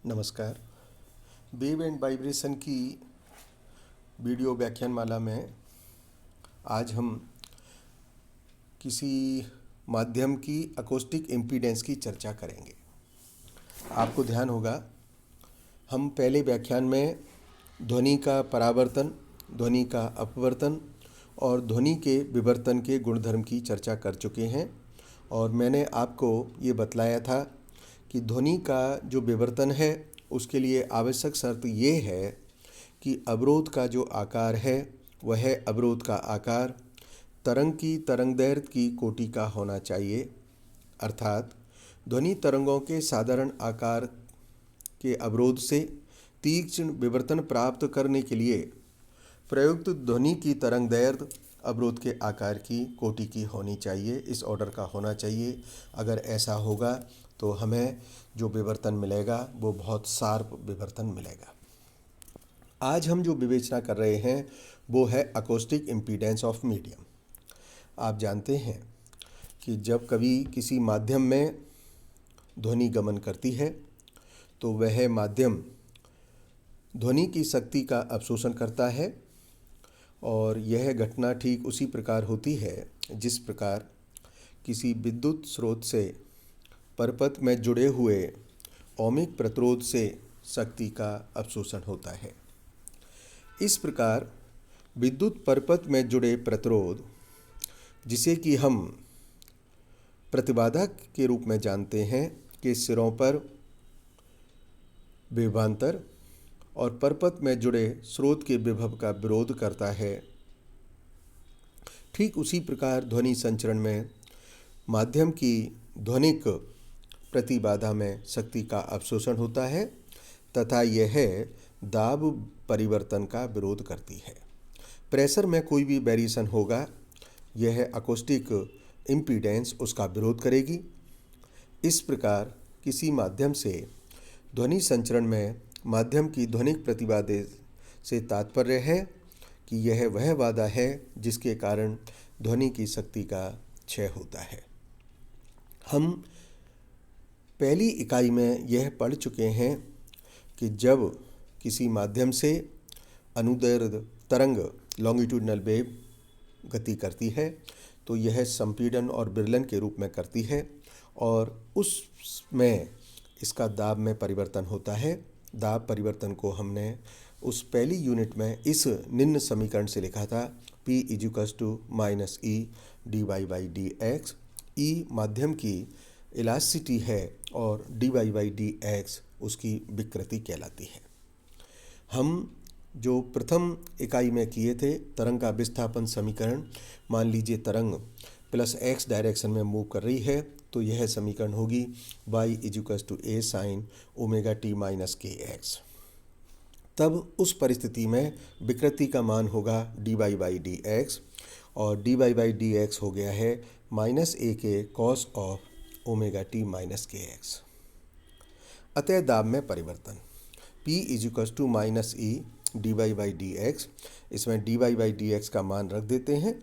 नमस्कार। Wave and vibration की video व्याख्यानमाला में आज हम किसी माध्यम की अकोस्टिक इम्पीडेंस की चर्चा करेंगे। आपको ध्यान होगा, हम पहले व्याख्यान में ध्वनि का परावर्तन, ध्वनि का अपवर्तन और ध्वनि के विवर्तन के गुणधर्म की चर्चा कर चुके हैं और मैंने आपको ये बतलाया था कि ध्वनि का जो विवर्तन है उसके लिए आवश्यक शर्त ये है कि अवरोध का जो आकार है वह अवरोध का आकार तरंग की तरंगदैर्घ्य की कोटि का होना चाहिए। अर्थात ध्वनि तरंगों के साधारण आकार के अवरोध से तीक्ष्ण विवर्तन प्राप्त करने के लिए प्रयुक्त ध्वनि की तरंगदैर्घ्य अवरोध के आकार की कोटि की होनी चाहिए, इस ऑर्डर का होना चाहिए। अगर ऐसा होगा तो हमें जो विवर्तन मिलेगा वो बहुत शार्प विवर्तन मिलेगा। आज हम जो विवेचना कर रहे हैं वो है अकोस्टिक इम्पीडेंस ऑफ मीडियम। आप जानते हैं कि जब कभी किसी माध्यम में ध्वनि गमन करती है तो वह माध्यम ध्वनि की शक्ति का अवशोषण करता है और यह घटना ठीक उसी प्रकार होती है जिस प्रकार किसी विद्युत स्रोत से परपथ में जुड़े हुए ओमिक प्रतिरोध से शक्ति का अवशोषण होता है। इस प्रकार विद्युत परपथ में जुड़े प्रतिरोध, जिसे कि हम प्रतिबाधा के रूप में जानते हैं, के सिरों पर विभवांतर और परपथ में जुड़े स्रोत के विभव का विरोध करता है। ठीक उसी प्रकार ध्वनि संचरण में माध्यम की ध्वनिक प्रतिबाधा में शक्ति का अवशोषण होता है तथा यह दाब परिवर्तन का विरोध करती है। प्रेशर में कोई भी वेरिएशन होगा, यह अकोस्टिक इम्पीडेंस उसका विरोध करेगी। इस प्रकार किसी माध्यम से ध्वनि संचरण में माध्यम की ध्वनिक प्रतिबाधा से तात्पर्य है कि यह वह बाधा है जिसके कारण ध्वनि की शक्ति का क्षय होता है। हम पहली इकाई में यह पढ़ चुके हैं कि जब किसी माध्यम से अनुदैर्ध्य तरंग लॉन्गिट्यूडनल वेव गति करती है तो यह संपीड़न और विरलन के रूप में करती है और उसमें इसका दाब में परिवर्तन होता है। दाब परिवर्तन को हमने उस पहली यूनिट में इस निम्न समीकरण से लिखा था, P = -E dy/dx। E माध्यम की इलास्टिसिटी है और dy/dx उसकी विकृति कहलाती है। हम जो प्रथम इकाई में किए थे तरंग का विस्थापन समीकरण, मान लीजिए तरंग +x डायरेक्शन में मूव कर रही है तो यह समीकरण होगी y = a sin ωt-kx। तब उस परिस्थिति में विकृति का मान होगा dy/dx और dy/dx हो गया है -ak cos ωt-kx। अतः दाब में परिवर्तन P = -E dy/dx, इसमें dy/dx का मान रख देते हैं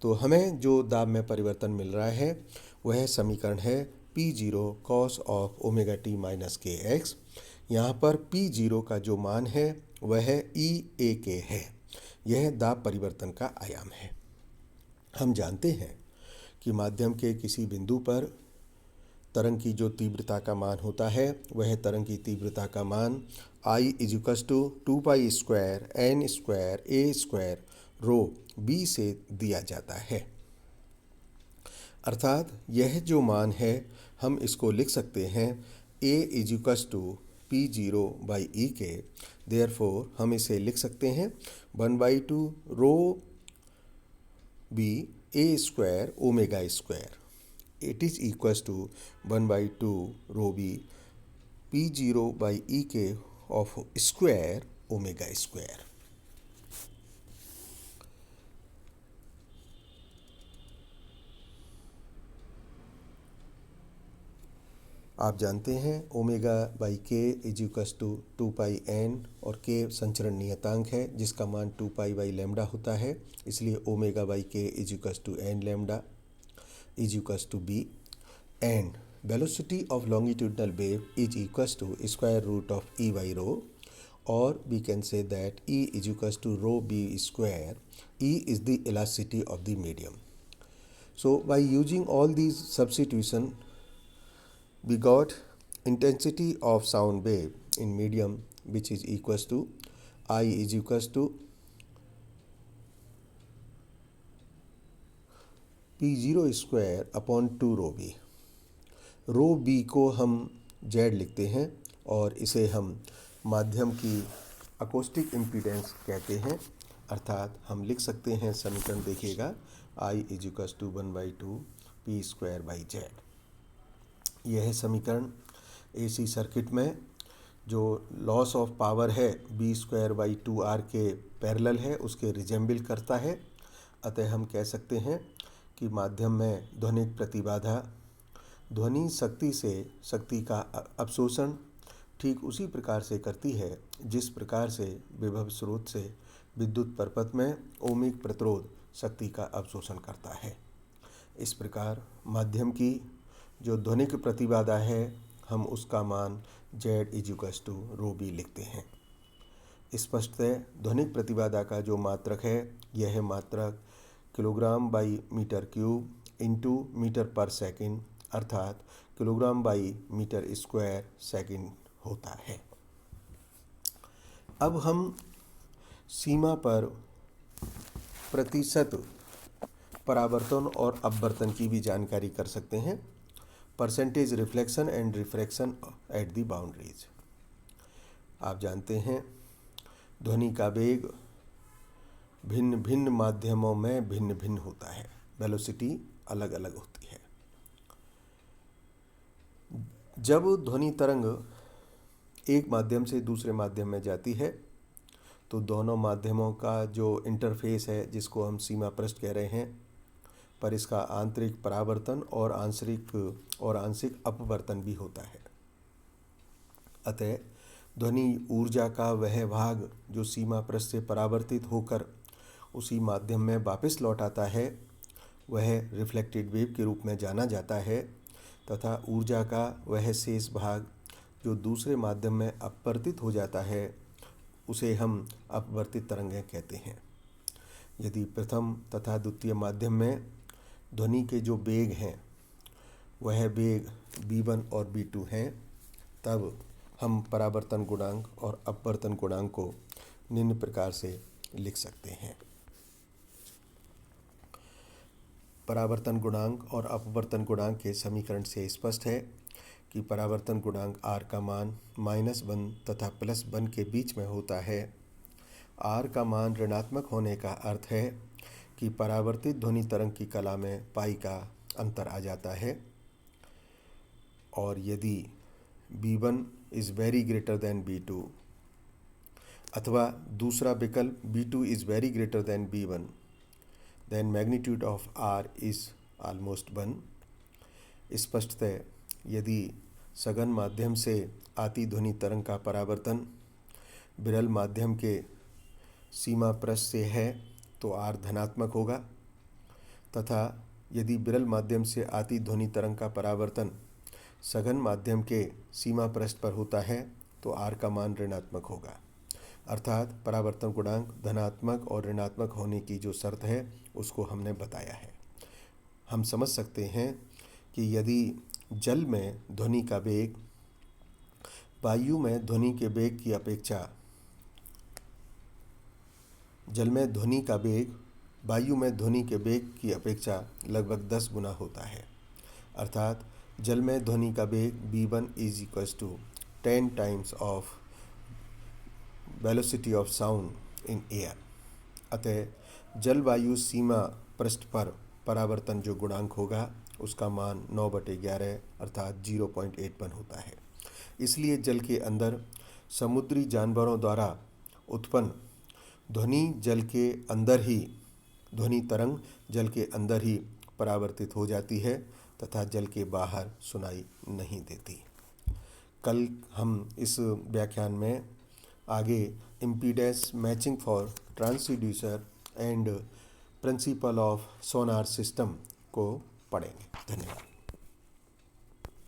तो हमें जो दाब में परिवर्तन मिल रहा है वह समीकरण है P0 cos ωt-kx। यहाँ पर P0 का जो मान है वह EAK है, यह दाब परिवर्तन का आयाम है। हम जानते हैं कि माध्यम के किसी बिंदु पर तरंग की जो तीव्रता का मान होता है वह तरंग की तीव्रता का मान I = 2π² n² a² से दिया जाता है। अर्थात यह जो मान है हम इसको लिख सकते हैं A = P0/EK। देयरफॉर हम इसे लिख सकते हैं 1/2 ρb a² ω²। It is equals to 1/2 ρb P0/EK of square ω²। आप जानते हैं ω/k = 2πn और k संचरण नियतांक है जिसका मान 2π/λ होता है, इसलिए ω/k = n λ b। And velocity of longitudinal wave is equals to square root of E by rho, or we can say that E is equals to rho B square. E is the elasticity of the medium. So by using all these substitution, we got intensity of sound wave in medium, which is equals to I is equals to P0 square upon 2 row B. Row B को हम Z लिखते हैं और इसे हम माध्यम की acoustic impedance कहते हैं. अर्थात हम लिख सकते हैं, समीकरण देखिएगा, I is equals to 1/2 P square by Z. यह है समीकरण. एसी सर्किट में जो लॉस ऑफ पावर है बी स्क्वायर बाई 2r के पैरेलल है, उसके रिजेंबल करता है. अतः हम कह सकते हैं कि माध्यम में ध्वनिक प्रतिबाधा ध्वनि शक्ति से शक्ति का अवशोषण ठीक उसी प्रकार से करती है जिस प्रकार से विभव स्रोत से विद्युत परपथ में ओमिक प्रतिरोध शक्ति का अवशोषण करता है. इस प्रकार माध्यम की जो ध्वनिक प्रतिबाधा है, हम उसका मान Z is equals to rho b लिखते हैं. स्पष्ट है, ध्वनिक प्रतिबाधा का जो मात्रक है, यह है मात्रक kilogram by metre cube into metre पर सेकंड, अर्थात kilogram by metre square second होता है. अब हम सीमा पर प्रतिशत परावर्तन और अपवर्तन की भी जानकारी कर सकते हैं. Percentage reflection and refraction at the boundaries. आप जानते हैं ध्वनि का वेग भिन्न भिन्न माध्यमों में भिन्न भिन्न होता है, वेलोसिटी अलग अलग होती है. जब ध्वनि तरंग एक माध्यम से दूसरे माध्यम में जाती है तो दोनों माध्यमों का जो इंटरफेस है, जिसको हम सीमा पृष्ठ कह रहे हैं, पर इसका आंतरिक परावर्तन और आंशिक अपवर्तन भी होता है. अतः ध्वनि ऊर्जा का वह भाग जो सीमा पृष्ठ से परावर्तित होकर उसी माध्यम में वापस लौट आता है, वह रिफ्लेक्टेड वेव के रूप में जाना जाता है, तथा ऊर्जा का वह शेष भाग जो दूसरे माध्यम में अपवर्तित हो जाता है, उसे हम अपवर्तित तरंगें कहते हैं. यदि प्रथम तथा द्वितीय माध्यम में ध्वनि के जो वेग हैं, वह वेग v1 और v2 हैं, तब हम परावर्तन गुणांक और अपवर्तन गुणांक को निम्न प्रकार से लिख सकते हैं. परावर्तन गुणांक और अपवर्तन गुणांक के समीकरण से स्पष्ट है कि परावर्तन गुणांक r का मान -1 तथा +1 के बीच में होता है. r का मान ऋणात्मक होने का अर्थ है कि परावर्तित ध्वनि तरंग की कला में पाई का अंतर आ जाता है. और यदि v1 is very greater then v2, अथवा दूसरा विकल्प v2 is very greater than v1, then magnitude of r is almost 1. स्पष्टतः यदि सघन माध्यम से आती ध्वनि तरंग का परावर्तन विरल माध्यम के सीमा पृष्ठ से है तो r धनात्मक होगा, तथा यदि विरल माध्यम से आती ध्वनि तरंग का परावर्तन सघन माध्यम के सीमा पृष्ठ पर होता है तो r का मान ऋणात्मक होगा. अर्थात परावर्तन गुणांक धनात्मक और ऋणात्मक होने की जो शर्त है, उसको हमने बताया है. हम समझ सकते हैं कि यदि जल में ध्वनि का वेग वायु में ध्वनि के वेग की अपेक्षा वायु में ध्वनि के वेग की अपेक्षा लगभग 10 गुना होता है. अर्थात जल में ध्वनि का वेग v1 is equals to 10 times of velocity of sound in air. अतः जल वायु सीमा पृष्ठ पर परावर्तन जो गुणांक होगा, उसका मान 9/11 अर्थात 0.81 होता है. इसलिए जल के अंदर समुद्री जानवरों द्वारा उत्पन्न ध्वनि तरंग जल के अंदर ही परावर्तित हो जाती है तथा जल के बाहर सुनाई नहीं देती. कल हम इस व्याख्यान में आगे impedance matching for transducer and principle of sonar system को पढ़ेंगे. धन्यवाद.